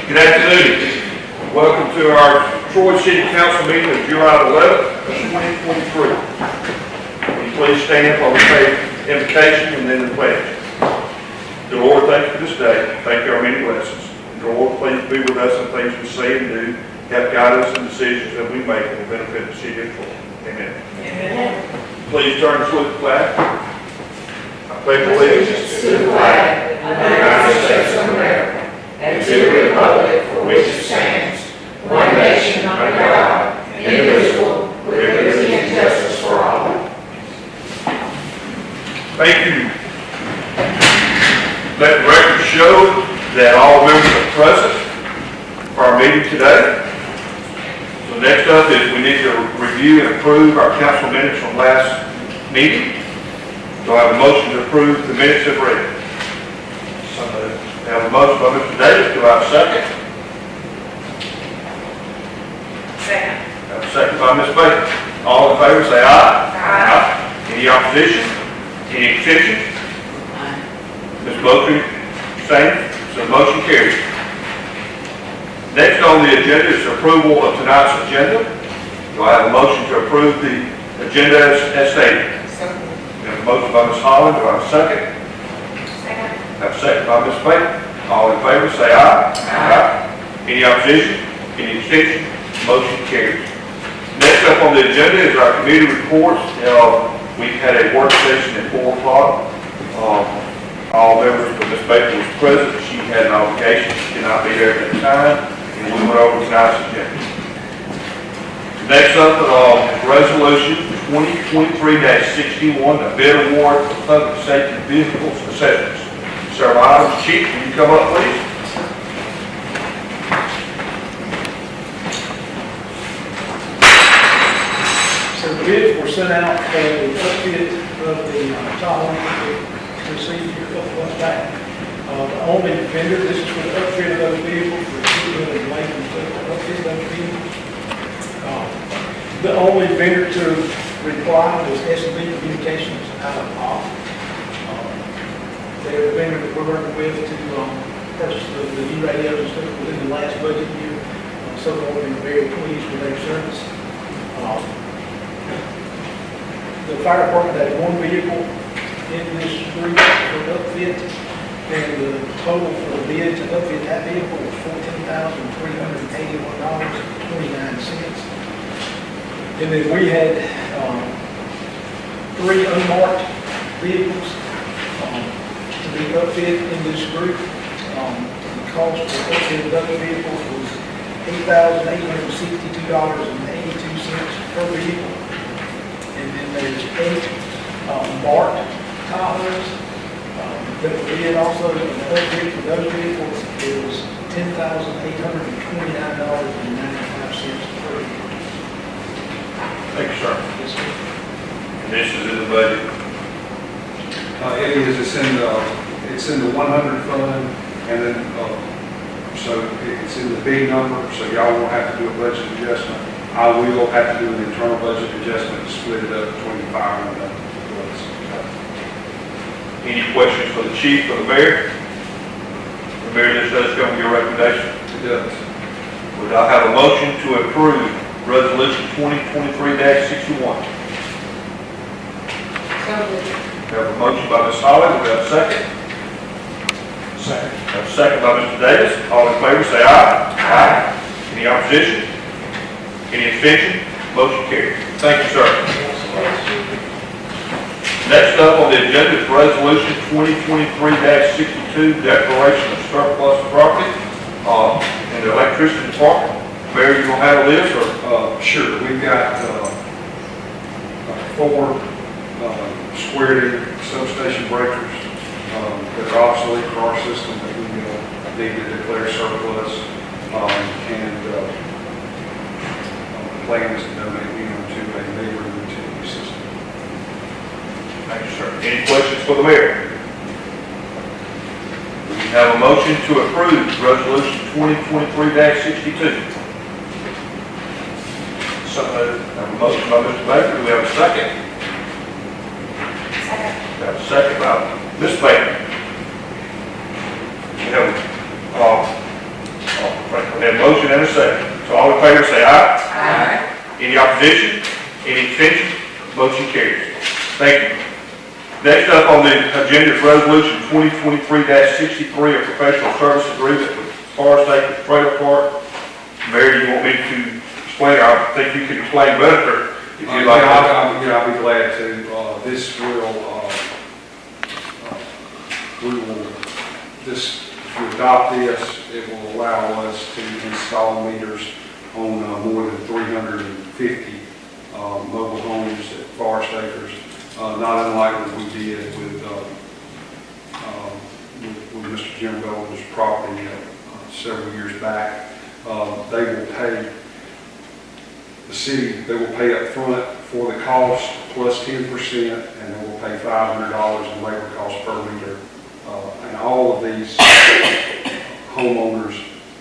Good afternoon. Welcome to our Troy City Council meeting of July 11th, 2023. Will you please stand while we say invocation and then the pledge. The Lord, thank you for this day. Thank you for our many blessings. The Lord, please be with us in things we say and do. Help guide us in decisions that we make that will benefit the city of Troy. Amen. Amen. Please turn to salute the flag. I pledge allegiance to the flag of the United States of America and to the republic for which it stands, one nation under God, indivisible, with liberty and justice for all. Thank you. Let the record show that all members are present for our meeting today. So next up is we need to review and approve our council minutes from last meeting. Do I have a motion to approve the minutes as read? I have a motion by Mr. Davis. Do I have a second? Second. I have a second by Ms. Baker. All in favor say aye. Aye. Any opposition? Any abstention? Ms. Moultrie, same. So the motion carries. Next on the agenda is approval of tonight's agenda. Do I have a motion to approve the agenda as stated? We have a motion by Ms. Holland. Do I have a second? Second. I have a second by Ms. Baker. All in favor say aye. Aye. Any opposition? Any abstention? Motion carries. Next up on the agenda is our committee reports. We had a work session at 4 o'clock. All members, but Ms. Baker was present. She had an obligation. She could not be there at the time. And we went over tonight's agenda. Next up is resolution 2023-61, the bid award for public safety vehicles assessments. Several items. Chief, can you come up, please? So the bids were sent out for the upfit of the Tahoe we received here a couple months back. The only vendor, this is for the upfit of those vehicles, for equipment and labor and stuff, to upfit those vehicles. The only vendor to reply was S&B Communications out of Off. They're the vendor that we're working with to purchase the new radios and stuff within the last budget year. So far, we've been very pleased with their service. The fire department had one vehicle in this group for upfit, and the total for the bid to upfit that vehicle was $14,381.29. And then we had 3 unmarked vehicles to be upfit in this group. The cost for upfit of those vehicles was $8,862.82 per vehicle. And then there's 8 marked Tahoes that were bid also. And the upfit for those vehicles is $10,829.95 per vehicle. Thank you, sir. Yes, sir. And this is in the budget. It is, it's in the 100 fund, and then, so it's in the big number, so y'all won't have to do a budget adjustment. I will have to do an internal budget adjustment to split it up between the fire and the police. Any questions for the chief or the mayor? The mayor, this does come with your recommendation. It does. Would I have a motion to approve resolution 2023-61? We have a motion by Ms. Holland. Do we have a second? Second. We have a second by Mr. Davis. All in favor say aye. Aye. Any opposition? Any abstention? Motion carries. Thank you, sir. Next up on the agenda is resolution 2023-62, declaration of surplus property in the electricity department. Mayor, you gonna handle this or? Sure. We've got 4 square-in substation breakers that are obsolete for our system that we need to declare surplus, and the plan is to donate them to a neighboring utility system. Thank you, sir. Any questions for the mayor? We have a motion to approve resolution 2023-62. So moved. Have a motion by Mr. Baker. Do we have a second? Second. We have a second by Ms. Baker. We have and a second. So all in favor say aye. Aye. Any opposition? Any abstention? Motion carries. Thank you. Next up on the agenda is Resolution 2023-63, a professional service agreement with Forest Acres Trailer Park. Mary, you want me to explain? I think you can explain better if you'd like. I'll be glad to. This will, if you adopt this, it will allow us to install meters on more than 350 mobile homes at Forest Acres, not unlike what we did with Mr. Jim Golden's property several years back. They will pay, the city, they will pay up front for the cost plus 10%, and they will pay $500 in labor costs per meter. And all of these homeowners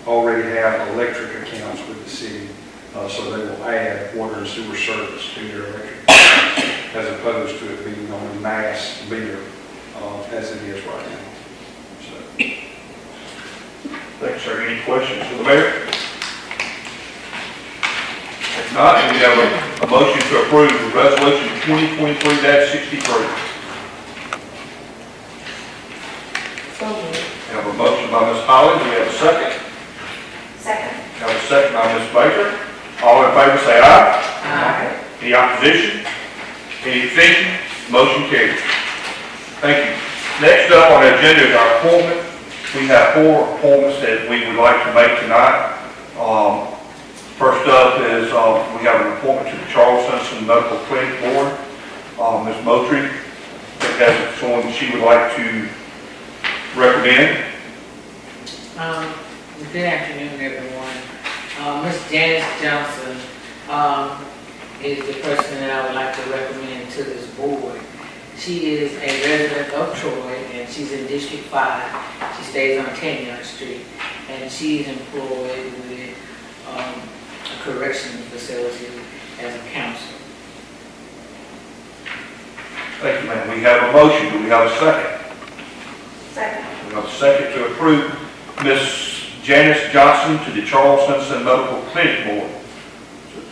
already have electric accounts with the city, so they will add water and sewer service to their electric accounts, as opposed to it being on a mass meter as it is right now. So. Thanks, sir. Any questions for the mayor? If not, we have a motion to approve Resolution 2023-63. So moved. We have a motion by Ms. Holly. Do we have a second? Second. We have a second by Ms. Baker. All in favor say aye. Aye. Any opposition? Any abstention? Motion carries. Thank you. Next up on the agenda is our appointment. We have 4 appointments that we would like to make tonight. First up is we have an appointment to the Charles Simpson Medical Clinic Board. Ms. Moultrie has someone she would like to recommend. Good afternoon, everyone. Ms. Janice Johnson is the person that I would like to recommend to this board. She is a resident of Troy, and she's in District 5. She stays on Tanyard Street, and she is employed with a correctional facility as a counselor. Thank you, ma'am. We have a motion. Do we have a second? Second. We have a second to approve Ms. Janice Johnson to the Charles Simpson Medical Clinic Board.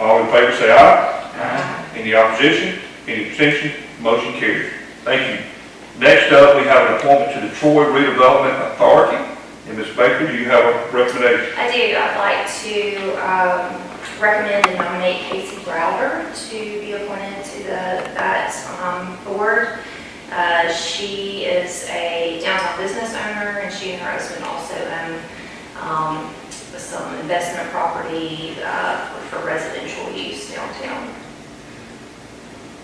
All in favor say aye. Aye. Any opposition? Any abstention? Motion carries. Thank you. Next up, we have an appointment to the Troy Redevelopment Authority. And Ms. Baker, do you have a recommendation? I do. I'd like to recommend and nominate Casey Browder to be appointed to that board. She is a downtown business owner, and she and her husband also own some investment property for residential use downtown.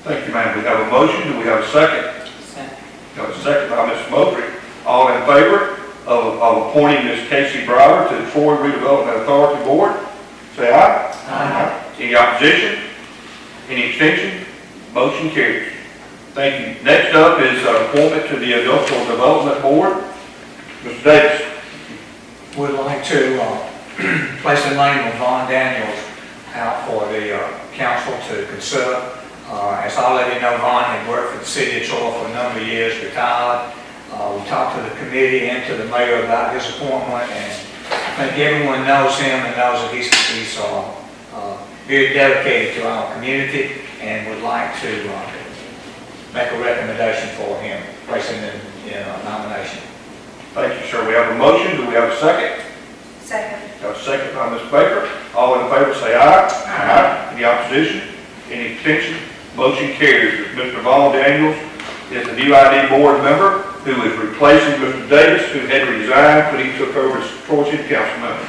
Thank you, ma'am. We have a motion. Do we have a second? Second. We have a second by Ms. Moultrie. All in favor of appointing Ms. Casey Browder to the Troy Redevelopment Authority Board, say aye. Aye. Any opposition? Any abstention? Motion carries. Thank you. Next up is appointment to the Industrial Development Board. Mr. Davis. Would like to place the name of Vaughn Daniels out for the council to consider. As I let you know, Vaughn had worked for the city of Troy for a number of years, retired. We talked to the committee and to the mayor about his appointment, and I think everyone knows him and knows that he's very dedicated to our community, and would like to make a recommendation for him, placing him in nomination. Thank you, sir. We have a motion. Do we have a second? Second. We have a second by Ms. Baker. All in favor say aye. Aye. Any opposition? Any abstention? Motion carries. Mr. Vaughn Daniels is a new ID board member who is replacing Mr. Davis, who had resigned when he took over as Troy City Council member.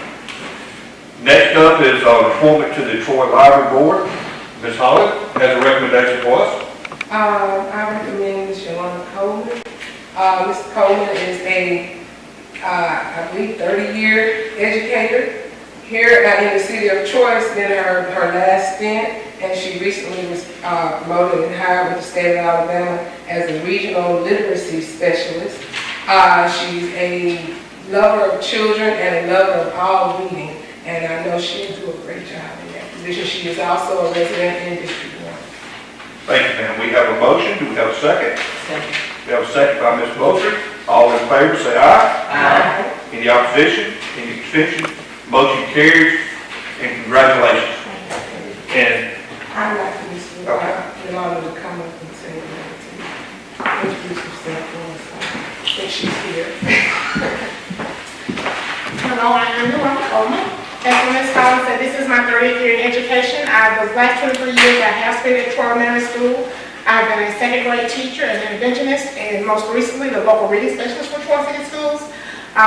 Next up is appointment to the Troy Library Board. Ms. Holly has a recommendation for us. I recommend Ms. Yolanda Coleman. Mr. Coleman is I believe, 30-year educator here in the city of Troy. It's been her last stint, and she recently was promoted and hired with the state of Alabama as a regional literacy specialist. She's a lover of children and a lover of all reading, and I know she'll do a great job in that position. She is also a resident in District 1. Thank you, ma'am. We have a motion. Do we have a second? Second. We have a second by Ms. Moultrie. All in favor say aye. Aye. Any opposition? Any abstention? Motion carries. And congratulations. And I'm not Ms. Wood. Okay. I allow her to come up and say that. Introduce herself for us. If she's here. Hello, I'm Luana Coleman. As Ms. Collins said, this is my 30th year in education. The last 23 years I have spent at Troy Elementary School. I've been a second grade teacher and an interventionist, and most recently the local reading specialist for Troy City Schools.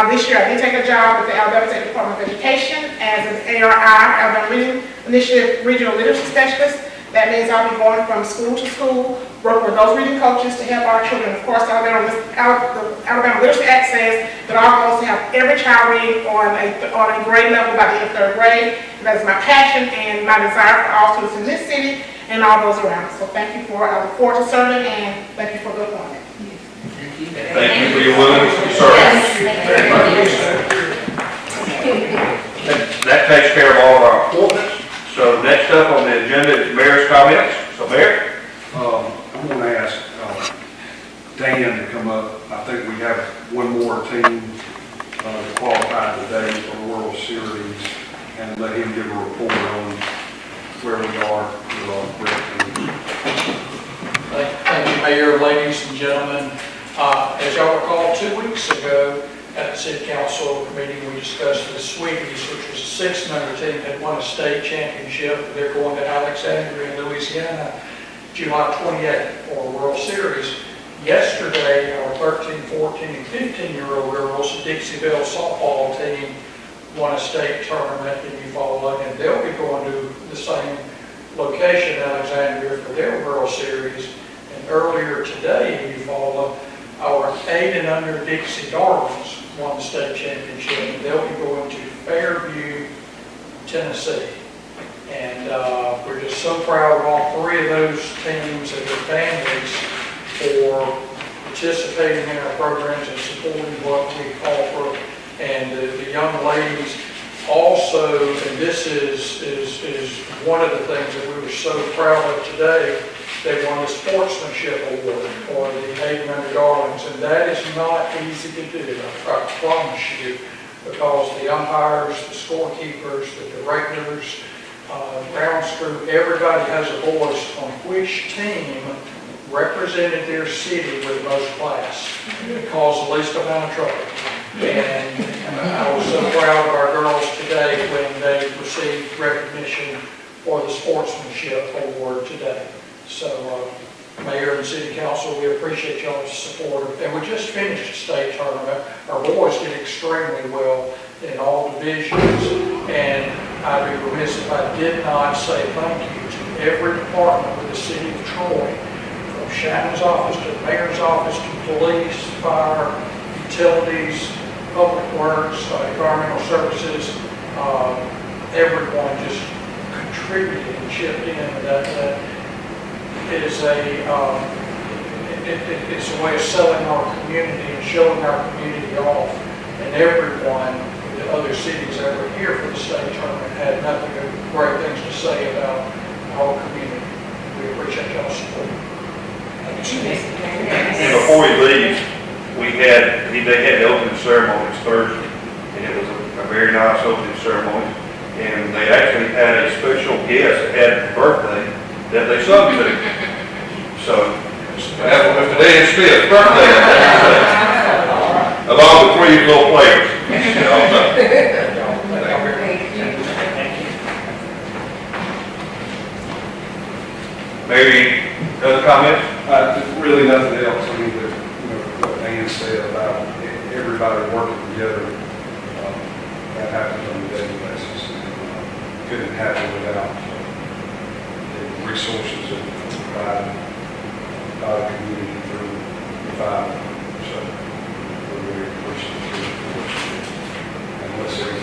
This year I did take a job with the Alabama State Department of Education as an ARI, Alabama Reading Initiative Regional Literacy Specialist. That means I'll be going from school to school, work with those reading coaches to help our children. Of course, the Alabama Literacy Act says that our goal is to have every child reading on a grade level by the end of third grade. That is my passion and my desire for all students in this city and all those around. So I look forward to serving, and thank you for the appointment. Thank you. thank you for your willingness to serve. Very much. That takes care of all of our appointments. So next up on the agenda is mayor's comments. So Mayor? I'm going to ask Dan to come up. I think we have one more team qualified today for the World Series, and let him give a report on where we are with our great team. Thank you, Mayor, ladies and gentlemen. As y'all recall, 2 weeks ago at the City Council meeting, we discussed the Sweeties, which was a 6-member team that won a state championship. They're going to Alexandria in Louisiana, July 28th for a World Series. Yesterday, our 13, 14, and 15-year-old girls, Dixie Belle softball team, won a state tournament in Eufaula, and they'll be going to the same location, Alexandria, for their World Series. And earlier today in Eufaula, our 8 and under Dixie Darlings won the state championship, and they'll be going to Fairview, Tennessee. And we're just so proud of all 3 of those teams and their families for participating in our programs and supporting what we offer. And the young ladies also, and this is one of the things that we were so proud of today, they won the sportsmanship award for the 8 and under Darlings, and that is not easy to do, I promise you, because the umpires, the scorekeepers, the directors, grounds crew, everybody has a voice on which team represented their city with the most class, caused the least amount of trouble. And I was so proud of our girls today when they received recognition for the sportsmanship award today. So, Mayor and City Council, we appreciate y'all's support. And we just finished a state tournament. Our boys did extremely well in all divisions. And I'd be remiss if I did not say thank you to every department with the City of Troy, from Shannon's office to the Mayor's office to police, fire, utilities, public works, environmental services. Everyone just contributed and chipped in. It's a way of selling our community and showing our community off. And everyone, the other cities that were here for the state tournament, had nothing but great things to say about our community. We appreciate y'all's support. And before we leave, they had the opening ceremonies Thursday, and it was a very nice opening ceremony. And they actually had a special guest that had a birthday that they sung to. So, that was Mr. Dan Smith's birthday, along with 3 little players. Maybe other comments? Really nothing else. I mean, what Dan said about everybody working together, that happens on a daily basis. Couldn't happen without the resources that provide by the community through the five. So we're very appreciative. Unless there are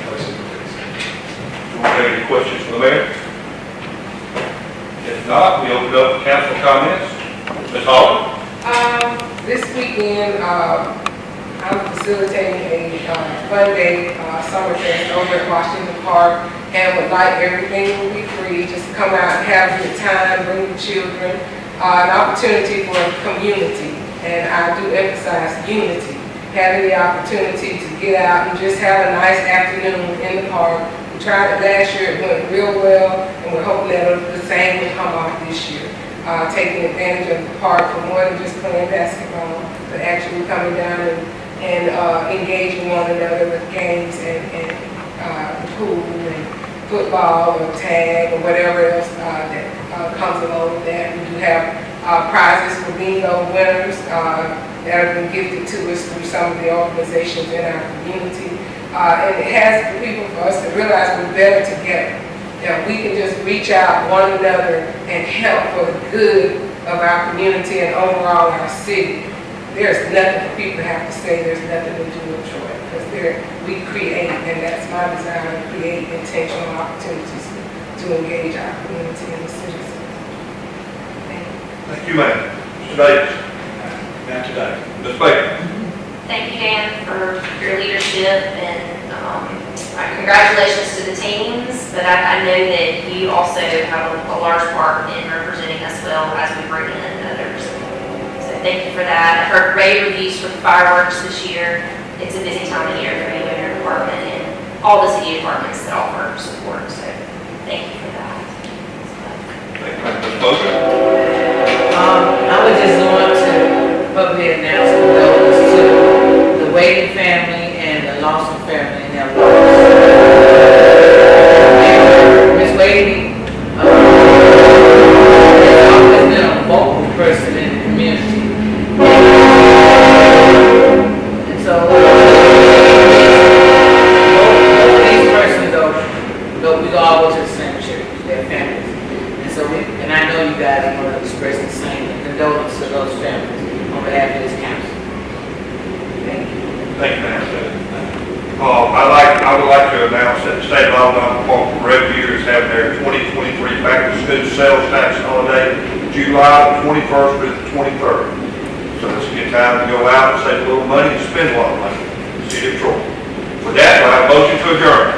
questions. Do you have any questions for the mayor? If not, we open up council comments. Ms. Holland? This weekend, I'm facilitating a fun day summer fest over at Washington Park, and would like everything will be free. Just come out and have a good time, bring the children, an opportunity for community, and I do emphasize unity. having the opportunity to get out and just have a nice afternoon in the park. We tried it last year, it went real well, and we're hoping that the same will come off this year. Taking advantage of the park for more than just playing basketball, but actually coming down and engaging one another with games and pool and football or tag or whatever else that comes along with that. We do have prizes for bingo winners that have been gifted to us through some of the organizations in our community. And it has the people for us to realize we're better together. That we can just reach out one another and help for the good of our community and overall our city. There's nothing for people to have to say, there's nothing to do with Troy, because we create, and that's my desire, to create intentional opportunities to engage our community and the citizens. Thank you. Thank you, ma'am. Mr. Davis. Now today. Ms. Baker. Thank you, Dan, for your leadership, and congratulations to the teams, but I know that you also have a large part in representing us well as we bring in others. So thank you for that. I heard rave reviews for the fireworks this year. It's a busy time of year for you and your department and all the city departments that offer support, so thank you for that. Thank you, ma'am. Ms. Bowman. I would just want to publicly announce condolences to the Waiting family and the Lawson family and their loss. Ms. Waiting has always been a vocal person in the community. And so, both of these persons, though, we go all to the same church, their families. And so, and I know you guys are going to express the same condolences to those families on behalf of this council. Thank you. Thank you, ma'am. I would like to announce that the state of Alabama Department of Revenue is having their 2023 back to school sales tax holiday, July the 21st through the 23rd. So it's a good time to go out and save a little money and spend a lot of money in the city of Troy. With that, I have a motion to adjourn.